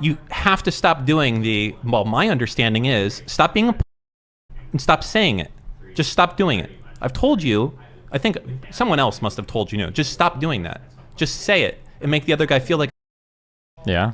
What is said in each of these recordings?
you have to stop doing my understanding is, stop being a and stop saying it. Just stop doing it. I've told you, I think someone else must have told you, just stop doing that. Just say it and make the other guy feel like... Yeah.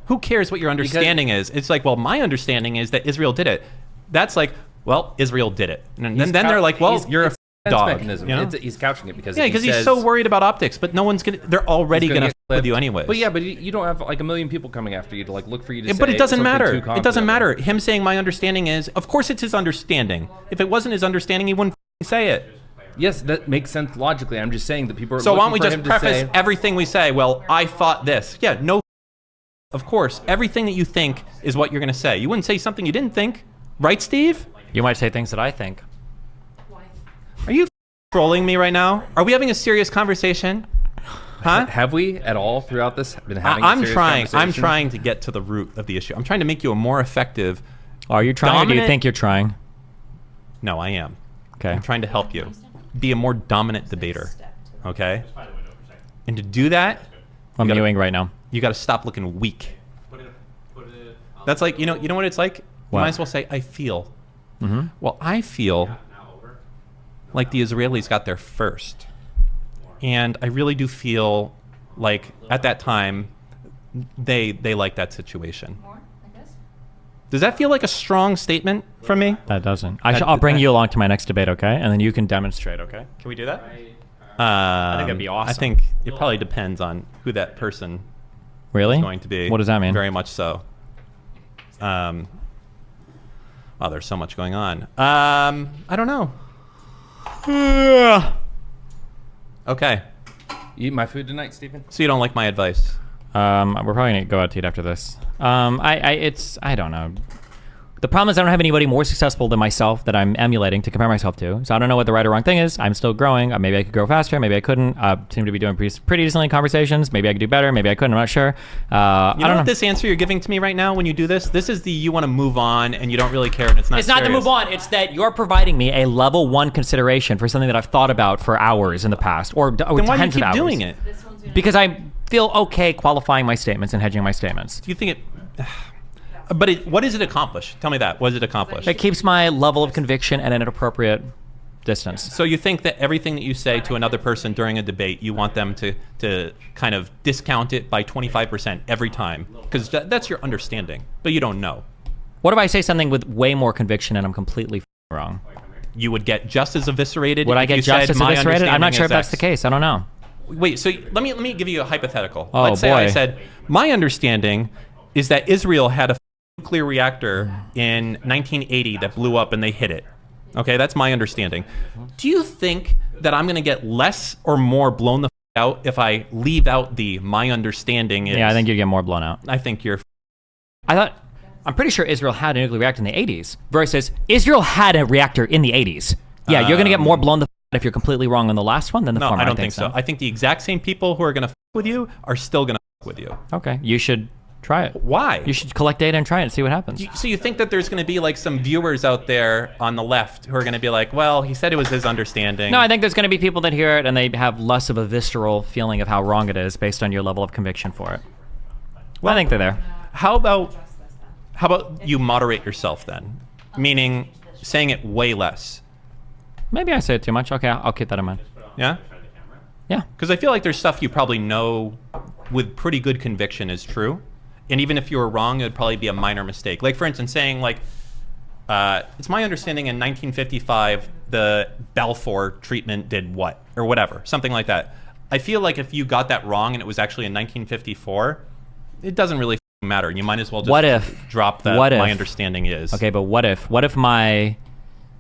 Who cares what your understanding is? It's like, well, my understanding is that Israel did it. That's like, well, Israel did it. And then they're like, well, you're a dog. Mechanism. You know? He's couching it because he's so worried about optics, but no one's they're already going to f with you anyways. But yeah, but you don't have like a million people coming after you to like look for you to say. But it doesn't matter. It doesn't matter. Him saying my understanding is, of course it's his understanding. If it wasn't his understanding, he wouldn't say it. Yes, that makes sense logically. I'm just saying that people are so why don't we looking just for him to preface say, everything we say, well, I thought this. Yeah, no. Of course, everything that you think is what you're going to say. You wouldn't say something you didn't think. Right, Steve? You might say things that I think. Are you trolling me right now? Are we having a serious conversation? Huh? Have we at all throughout this been having I'm a serious trying. conversation? I'm trying to get to the root of the issue. I'm trying to make you a more effective... Are you trying, or do you think you're trying? No, I am. Okay. I'm trying to help you be a more dominant debater. Okay? And to do that... I'm mewing right now. You got to stop looking weak. That's like, you know what it's like? What? You might as well say, I feel. Mm-hmm. Well, I feel like the Israelis got there first. And I really do feel like at that time, they liked that situation. Does that feel like a strong statement from me? That doesn't. I'll bring you along to my next debate, okay? And then you can demonstrate, okay? Can we do that? I think that'd be awesome. I think it probably depends on who that person really is going to be. What does that mean? Very much so. Wow, there's so much going on. I don't know. Okay. You eat my food tonight, Stephen? So you don't like my advice? We're probably gonna go out to eat after this. I don't know. The problem is I don't have anybody more successful than myself that I'm emulating to compare myself to. So I don't know what the right or wrong thing is. I'm still growing. Maybe I could grow faster. Maybe I couldn't. Seem to be doing pretty decently in conversations. Maybe I could do better. Maybe I couldn't. I'm not sure. I don't know. This answer you're giving to me right now when you do this? This is the you want to move on and you don't really care and it's not It's not to move on. It's that you're providing me a level 1 consideration for something that I've thought about for hours in the past or then why do you tens of keep hours. doing it? Because I feel okay qualifying my statements and hedging my statements. Do you think it... But what does it accomplish? Tell me that. What does it accomplish? It keeps my level of conviction at an appropriate distance. So you think that everything that you say to another person during a debate, you want them to kind of discount it by 25% every time? Because that's your understanding, but you don't know. What if I say something with way more conviction and I'm completely wrong? You would get just as eviscerated. Would I get just as eviscerated? I'm not sure if that's the case. I don't know. Wait, so let me give you a hypothetical. Oh, Let's say boy. I said, my understanding is that Israel had a nuclear reactor in 1980 that blew up and they hit it. Okay, that's my understanding. Do you think that I'm going to get less or more blown the out if I leave out the my understanding is... Yeah, I think you'd get more blown out. I think you're... I'm pretty sure Israel had a nuclear reactor in the 80s versus Israel had a reactor in the 80s. Yeah, you're going to get more blown the if you're completely wrong on the last one than the former. I don't think so. I think the exact same people who are going to with you are still going to with you. Okay, you should try it. Why? You should collect data and try it and see what happens. So you think that there's going to be like some viewers out there on the left who are going to be like, well, he said it was his understanding. No, I think there's going to be people that hear it and they have less of a visceral feeling of how wrong it is based on your level of conviction for it. Well, I think they're there. How about you moderate yourself then? Meaning saying it way less. Maybe I say it too much. Okay, I'll keep that in mind. Yeah? Yeah. Because I feel like there's stuff you probably know with pretty good conviction is true. And even if you were wrong, it would probably be a minor mistake. Like, for instance, saying, like, it's my understanding in 1955, the Balfour treatment did what? Or whatever, something like that. I feel like if you got that wrong and it was actually in 1954, it doesn't really matter. You might as well just drop that my understanding is. Okay, but what if my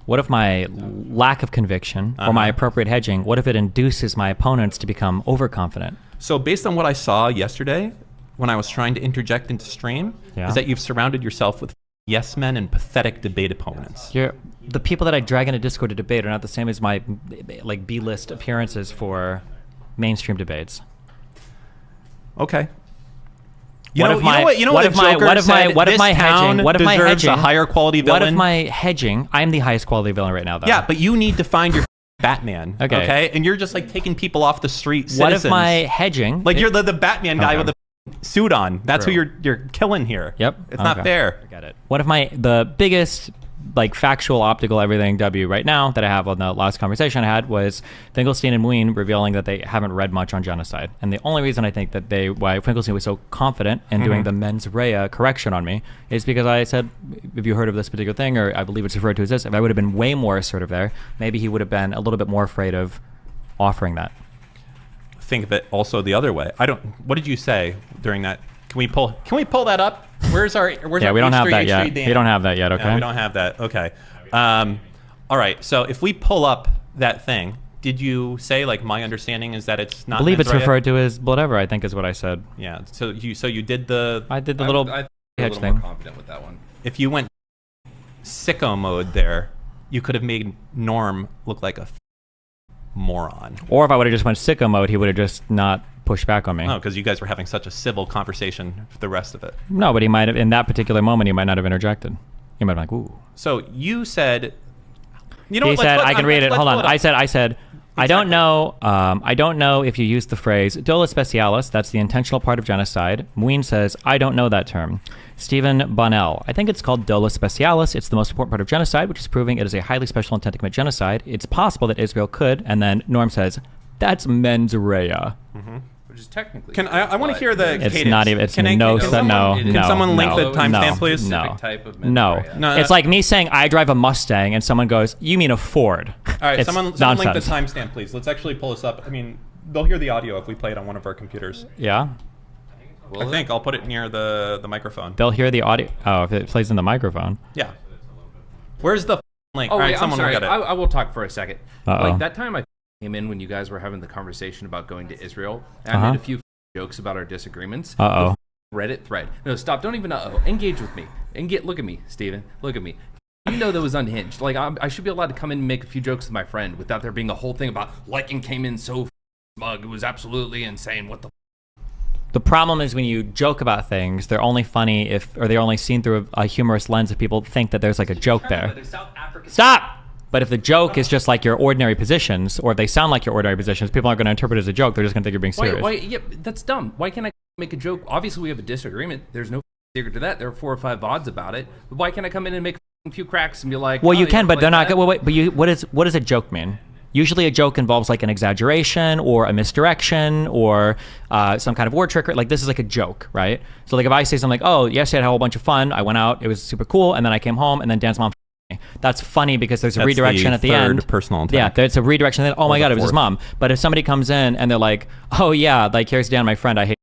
lack of conviction or my appropriate hedging, what if it induces my opponents to become overconfident? So based on what I saw yesterday, when I was trying to interject into stream, is that you've surrounded yourself with yes men and pathetic debate opponents. The people that I drag into Discord to debate are not the same as my like B-list appearances for mainstream debates. Okay. What if my hedging a higher quality villain? What if my hedging? I'm the highest quality villain right now, though. Yeah, but you need to find your Batman. Okay. And you're just like taking people off the street. Citizens. What if my hedging? Like you're the Batman guy with the suit on. That's True. who you're killing here. Yep. It's not fair. Get it. One of the biggest like factual, optical, everything W right now that I have on the last conversation I had was Finkelstein and Wien revealing that they haven't read much on genocide. And the only reason I think that why Finkelstein was so confident in doing the mens rea correction on me is because I said, have you heard of this particular thing? Or I believe it's referred to as this. If I would have been way more assertive there, maybe he would have been a little bit more afraid of offering that. Think of it also the other way. What did you say during that? Can we pull that up? Where's our yeah, we don't have that yet. We don't have that yet, okay? No, we don't have that. Okay. All right. So if we pull up that thing, did you say like my understanding is that it's not? I believe mens it's rea? referred to as whatever, I think is what I said. Yeah. So you did the. I did the I little feel a hedge little thing. more confident with that one. If you went sicko mode there, you could have made Norm look like a moron. Or if I would have just went sicko mode, he would have just not pushed back on me. Oh, because you guys were having such a civil conversation for the rest of it. No, but he might have, in that particular moment, he might not have interjected. He might have been like, ooh. So you said, you know He what? said, I can read it. Hold on. I said, I don't know. I don't know if you use the phrase dolo specialis. That's the intentional part of genocide. Wien says, I don't know that term. Stephen Bonnell, I think it's called dolo specialis. It's the most important part of genocide, which is proving it is a highly special intent to commit genocide. It's possible that Israel could. And then Norm says, that's mens rea. Mm-hmm. Which is technically. I want to hear the It's cadence. not even. It's Can someone link the timestamp, please? No. Type of mens No. rea. No, It's like me saying I drive a Mustang and someone goes, you mean a Ford. All right, It's someone link the nonsense. timestamp, please. Let's actually pull this up. I mean, they'll hear the audio if we play it on one of our computers. Yeah. I think I'll put it near the microphone. They'll hear the audio. Oh, if it plays in the microphone. Yeah. Where's the link? Oh, All right, wait, I'm someone will sorry. get it. I will talk for a second. Uh-oh. Like that time I came in when you guys were having the conversation about going to Israel, and I made a few jokes about our disagreements. Uh-oh. The Reddit thread. No, stop. Don't even engage with me. Look at me, Steven. Look at me. You know that was unhinged. Like I should be allowed to come in and make a few jokes with my friend without there being a whole thing about Lycan came in so smug. It was absolutely insane. What the The problem is when you joke about things, they're only funny or they're only seen through a humorous lens if people think that there's like a joke there. Stop! But if the joke is just like your ordinary positions, or if they sound like your ordinary positions, people aren't going to interpret it as a joke. They're just going to think you're being serious. Yeah, that's dumb. Why can't I make a joke? Obviously, we have a disagreement. There's no secret to that. There are 4 or 5 odds about it. But why can't I come in and make a few cracks and be like, Well, oh, you can, but like they're not. that? Well, wait, but what does a joke mean? Usually a joke involves like an exaggeration or a misdirection or some kind of word trick. Like this is like a joke, right? So like if I say something like, oh, yesterday I had a whole bunch of fun. I went out. It was super cool. And then I came home and then Dan's mom me. That's funny because there's a redirection at the end. Personal intent. Yeah, there's a redirection. Oh my God, it was his mom. But if somebody comes in and they're like, oh yeah, like here's Dan, my friend. I hate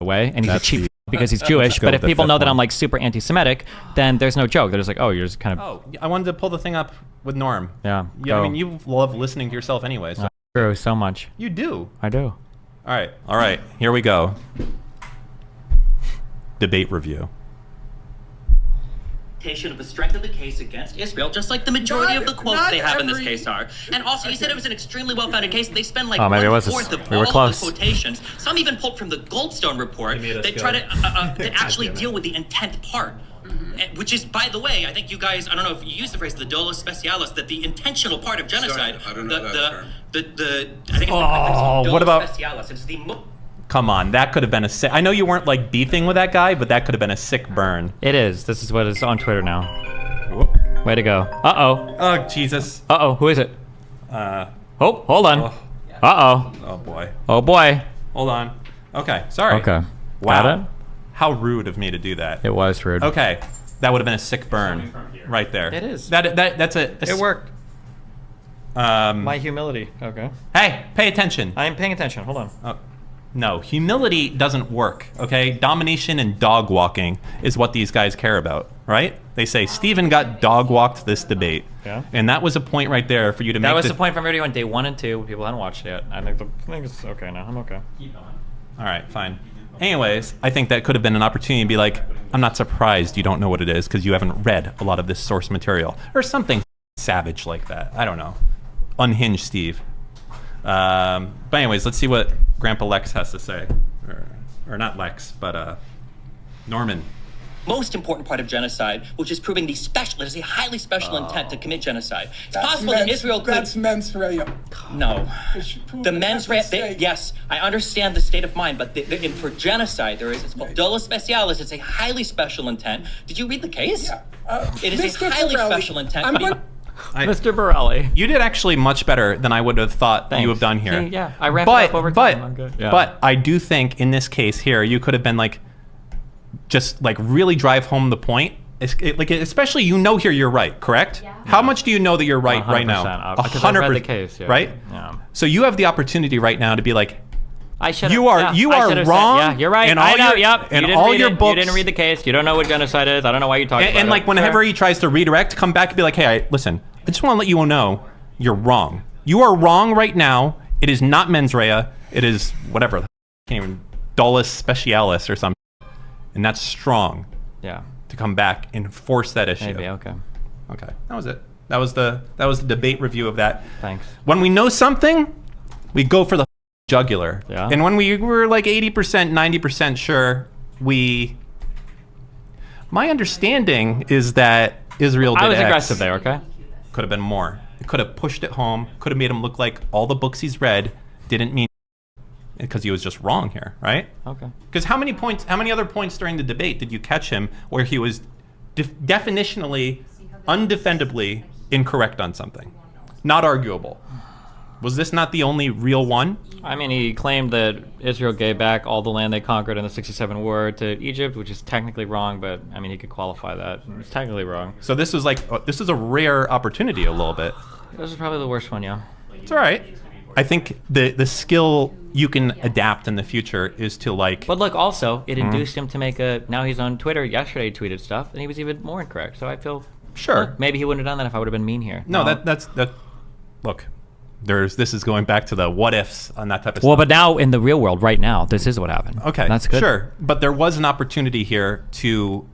away. And he's a cheap because he's Jewish. But if people know that I'm like super anti-Semitic, then there's no joke. They're just like, oh, you're just kind of. Oh, I wanted to pull the thing up with Norm. Yeah. I mean, you love listening to yourself anyway. So. True, so much. You do. I do. All right. Here we go. Debate review. Of the strength of the case against Israel, just like the majority of the quotes they have in this case are. And also, you said it was an extremely well-founded case. They spend like maybe it was 1/4 of we were all close. of the quotations. Some even pulled from the Goldstone report. They try to actually deal with the intent part. Which is, by the way, I think you guys, I don't know if you used the phrase, the dolus specialis, that the intentional part of genocide, Sorry, I don't know that term. I think it's what dolus about- specialis. It's the Come on, that could have been a sick. I know you weren't like beefing with that guy, but that could have been a sick burn. It is. This is what is on Twitter now. Way to go. Uh-oh. Oh, Jesus. Uh-oh. Who is it? Oh, hold on. Uh-oh. Oh, boy. Oh, boy. Hold on. Okay, sorry. Okay. Wow. Got it? How rude of me to do that. It was rude. Okay, that would have been a sick burn right there. It is. That's a It worked. My humility. Okay. Hey, pay attention. I'm paying attention. Hold on. Oh, no, humility doesn't work, okay? Domination and dog walking is what these guys care about, right? They say, Steven got dog walked this debate. Yeah. And that was a point right there for you to make That was the point from everyone day 1 and 2. People hadn't watched it yet. I think it's okay now. I'm okay. All right, fine. Anyways, I think that could have been an opportunity to be like, I'm not surprised you don't know what it is because you haven't read a lot of this source material. Or something savage like that. I don't know. Unhinged Steve. But anyways, let's see what Grandpa Lex has to say. Or not Lex, but Norman. most important part of genocide, which is proving the special, it is a highly special intent to commit genocide. It's That's possible that Israel could. That's mens rea. No. It should prove The that mens that's rea. a mistake. Yes, I understand the state of mind, but for genocide, it's called dolo specialis. It's a highly special intent. Did you read the case? Yeah. It is Mr. a highly Farrelly, special intent. I'm going- Mr. Borelli. You did actually much better than I would have thought Thanks. you have done here. See, yeah, I ramped it up over time. I'm good. Yeah. But I do think in this case here, you could have been like, just like really drive home the point. Like especially here you're right, correct? Yeah. How much do you know that you're right right now? 'Cause I've read the case, yeah. right? Yeah. So you have the opportunity right now to be like, I should. You are wrong. Yeah, you're right. And I all know. your- Yep. and you didn't all read your it. books- You didn't read the case. You don't know what genocide is. I don't know why you talking about and it. like whenever he tries to redirect, come back and be like, hey, listen, I just want to let you all know you're wrong. You are wrong right now. It is not mens rea. It is whatever. I can't even dolus specialis or something. And that's strong Yeah. to come back and force that issue. Maybe. Okay. Okay, that was it. That was the debate review of that. Thanks. When we know something, we go for the jugular. Yeah. And when we were like 80%, 90% sure, my understanding is that Israel did I was X. aggressive there. Okay. Could have been more. It could have pushed it home. Could have made him look like all the books he's read didn't mean, because he was just wrong here, right? Okay. Because how many other points during the debate did you catch him where he was definitionally, undefendably incorrect on something? Not arguable. Was this not the only real one? I mean, he claimed that Israel gave back all the land they conquered in the '67 war to Egypt, which is technically wrong, but I mean, he could qualify that. It's technically wrong. So this was like, this is a rare opportunity a little bit. This is probably the worst one, yeah. It's all right. I think the skill you can adapt in the future is to like. But look, also, it induced him to make now he's on Twitter. Yesterday he tweeted stuff, and he was even more incorrect. So I feel, Sure. look, maybe he wouldn't have done that if I would have been mean here. No, that's. Look, this is going back to the what ifs on that type of Well, stuff. but now in the real world, right now, this is what happened. Okay, That's good. Sure, but there was an opportunity here to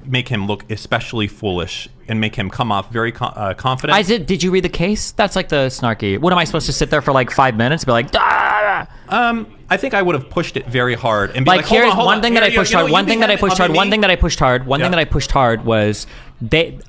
make him look especially foolish and make him come off very confident. Did you read the case? That's like the snarky. What am I supposed to sit there for like 5 minutes and be like, "Ah!" I think I would have pushed it very hard and be like, here's hold on, one thing that I pushed hard. One thing that I pushed hard. One thing that I pushed hard. One Yeah. thing that I pushed hard was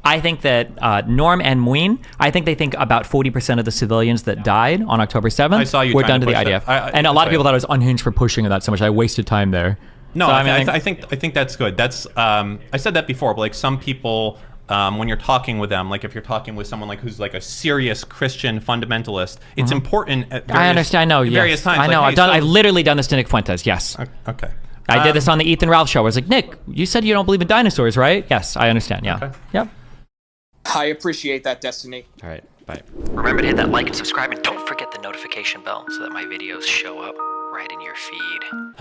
I think that Norm and Muin, I think they think about 40% of the civilians that died on October 7th I saw you were trying done to to the push IDF. that. And a lot of people thought I was unhinged for pushing that so much. I wasted time there. No, So, I think that's good. That's I said that before, but like some people, when you're talking with them, like if you're talking with someone like who's like a serious Christian fundamentalist, it's important at various, I understand. I know. various Yes. times. I know. Like, I've literally done this to Nick Fuentes. Yes. Okay. I did this on the Ethan Ralph show. I was like, Nick, you said you don't believe in dinosaurs, right? Yes, I understand. Yeah. Okay. Yep. I appreciate that, Destiny. All right. Bye. Remember to hit that like and subscribe, and don't forget the notification bell so that my videos show up right in your feed.